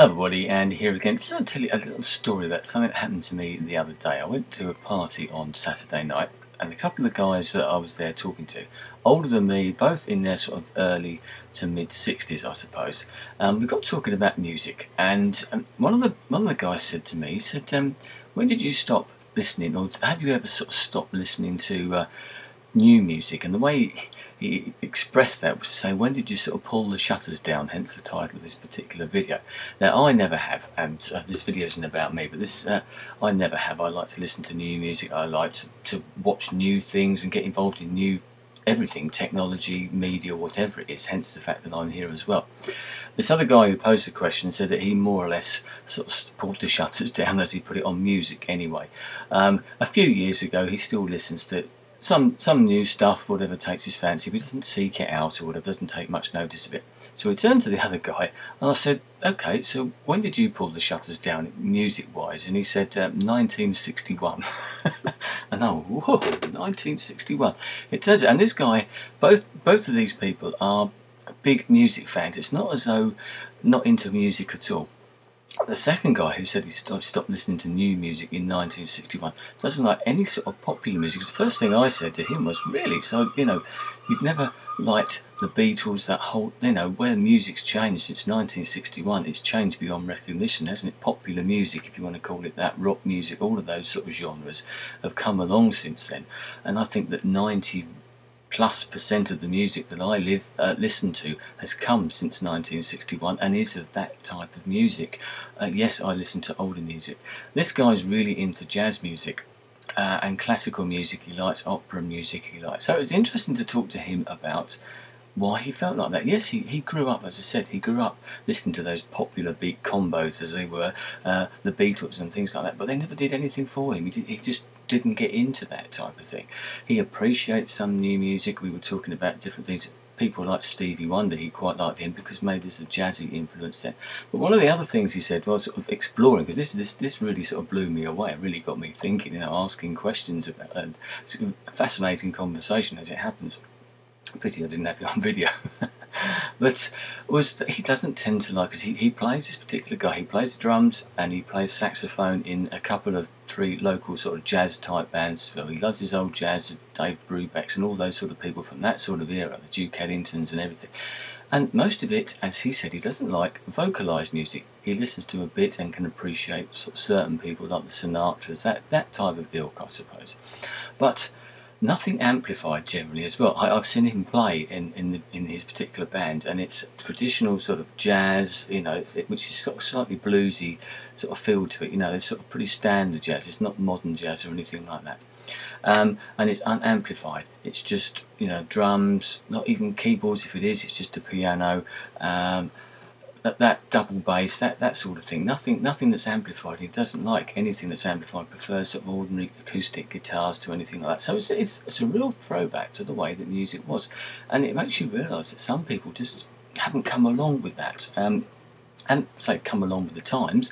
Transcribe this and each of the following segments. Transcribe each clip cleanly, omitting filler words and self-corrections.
Hello everybody, Andy here again. Just want to tell you a little story about something that happened to me the other day. I went to a party on Saturday night, and a couple of the guys that I was there talking to, older than me, both in their sort of early to mid 60s, I suppose. We got talking about music, and one of the guys said to me, he said, "When did you stop listening, or have you ever sort of stopped listening to new music?" And the way he expressed that was to say, when did you sort of pull the shutters down, hence the title of this particular video. Now, I never have, and this video isn't about me, but this I never have. I like to listen to new music. I like to watch new things and get involved in new everything, technology, media, whatever it is, hence the fact that I'm here as well. This other guy who posed the question said that he more or less sort of pulled the shutters down, as he put it, on music anyway. A few years ago, he still listens to some new stuff, whatever takes his fancy, but doesn't seek it out or whatever, doesn't take much notice of it. So we turned to the other guy and I said, "Okay, so when did you pull the shutters down music-wise?" And he said, 1961. And oh, whoa, 1961. It turns out, and this guy, both of these people are big music fans. It's not as though not into music at all. The second guy, who said he stopped listening to new music in 1961, doesn't like any sort of popular music. The first thing I said to him was, "Really? So, you've never liked the Beatles, that whole, where music's changed since 1961, it's changed beyond recognition, hasn't it? Popular music, if you want to call it that, rock music, all of those sort of genres have come along since then." And I think that 90+% of the music that I listen to has come since 1961 and is of that type of music. Yes, I listen to older music. This guy's really into jazz music and classical music. He likes opera music. He likes. So it's interesting to talk to him about why he felt like that. Yes, he grew up, as I said, he grew up listening to those popular beat combos, as they were, the Beatles and things like that, but they never did anything for him. He just didn't get into that type of thing. He appreciates some new music. We were talking about different things. People like Stevie Wonder, he quite liked him because maybe there's a jazzy influence there. But one of the other things he said was sort of exploring, because this really sort of blew me away. It really got me thinking, asking questions about, and it's a fascinating conversation as it happens. Pity I didn't have it on video. But was that he doesn't tend to like, because he plays, this particular guy, he plays drums and he plays saxophone in a couple of 3 local sort of jazz type bands. So he loves his old jazz, Dave Brubecks and all those sort of people from that sort of era, the Duke Ellingtons and everything. And most of it, as he said, he doesn't like vocalised music. He listens to a bit and can appreciate sort of certain people like the Sinatras, that type of ilk, I suppose. But nothing amplified generally as well. I've seen him play in his particular band, and it's traditional sort of jazz, which is sort of slightly bluesy sort of feel to it. It's sort of pretty standard jazz. It's not modern jazz or anything like that. And it's unamplified. It's just drums, not even keyboards if it is. It's just a piano. That double bass, that sort of thing. Nothing that's amplified. He doesn't like anything that's amplified. Prefers sort of ordinary acoustic guitars to anything like that. So it's a real throwback to the way that music was, and it makes you realise that some people just haven't come along with that, and say come along with the times,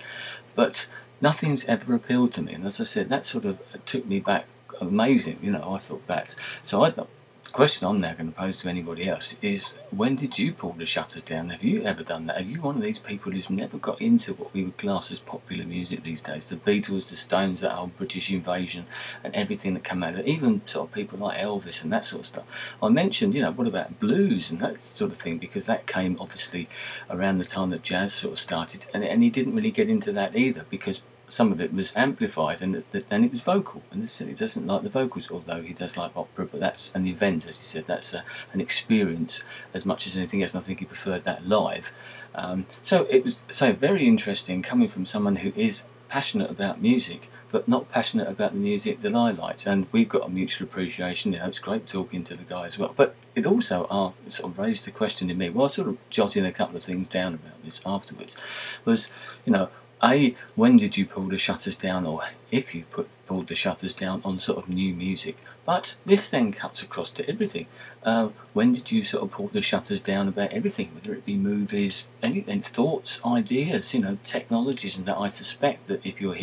but nothing's ever appealed to me. And as I said, that sort of took me back. Amazing, I thought that. So the question I'm now going to pose to anybody else is, when did you pull the shutters down? Have you ever done that? Are you one of these people who's never got into what we would class as popular music these days? The Beatles, the Stones, that whole British invasion and everything that came out of it, even sort of people like Elvis and that sort of stuff. I mentioned, what about blues and that sort of thing, because that came obviously around the time that jazz sort of started, and he didn't really get into that either, because some of it was amplified and it was vocal, and he doesn't like the vocals, although he does like opera, but that's an event, as he said, that's an experience as much as anything else, and I think he preferred that live. So it was very interesting coming from someone who is passionate about music but not passionate about the music that I liked, and we've got a mutual appreciation. It's great talking to the guy as well, but it also sort of raised the question in me, while sort of jotting a couple of things down about this afterwards, was when did you pull the shutters down, or if you pulled the shutters down on sort of new music? But this then cuts across to everything. When did you sort of pull the shutters down about everything, whether it be movies, any thoughts, ideas, technologies, and that I suspect that if you're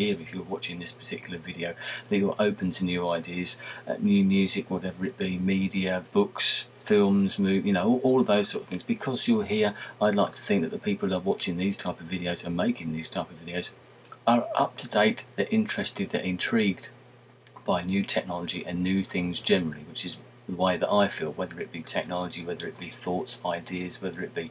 watching this particular video, that you're open to new ideas, new music, whatever it be, media, books, films, you know, all of those sort of things. Because you're here, I'd like to think that the people that are watching these type of videos and making these type of videos are up to date, they're interested, they're intrigued by new technology and new things generally, which is the way that I feel, whether it be technology, whether it be thoughts, ideas, whether it be,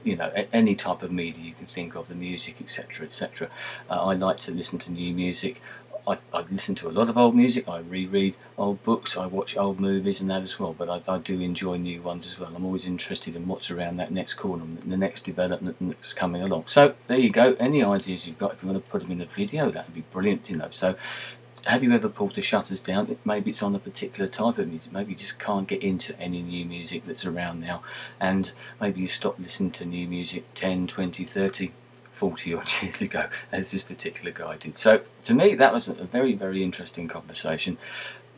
you know, any type of media you can think of, the music, etc., etc. I like to listen to new music. I listen to a lot of old music, I reread old books, I watch old movies and that as well, but I do enjoy new ones as well. I'm always interested in what's around that next corner, the next development that's coming along. So there you go, any ideas you've got, if you want to put them in a video, that would be brilliant, you know. So have you ever pulled the shutters down? Maybe it's on a particular type of music, maybe you just can't get into any new music that's around now, and maybe you stopped listening to new music 10, 20, 30, 40 odd years ago, as this particular guy did. So to me that was a very, very interesting conversation.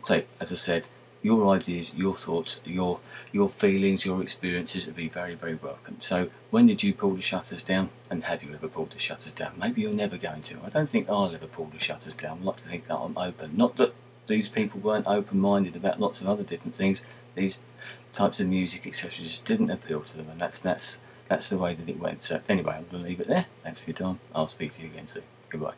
So as I said, your ideas, your thoughts, your feelings, your experiences would be very, very welcome. So when did you pull the shutters down, and have you ever pulled the shutters down? Maybe you're never going to. I don't think I'll ever pull the shutters down. I like to think that I'm open. Not that these people weren't open-minded about lots of other different things. These types of music, etc., just didn't appeal to them, and that's the way that it went. So anyway, I'm going to leave it there. Thanks for your time. I'll speak to you again soon. Goodbye.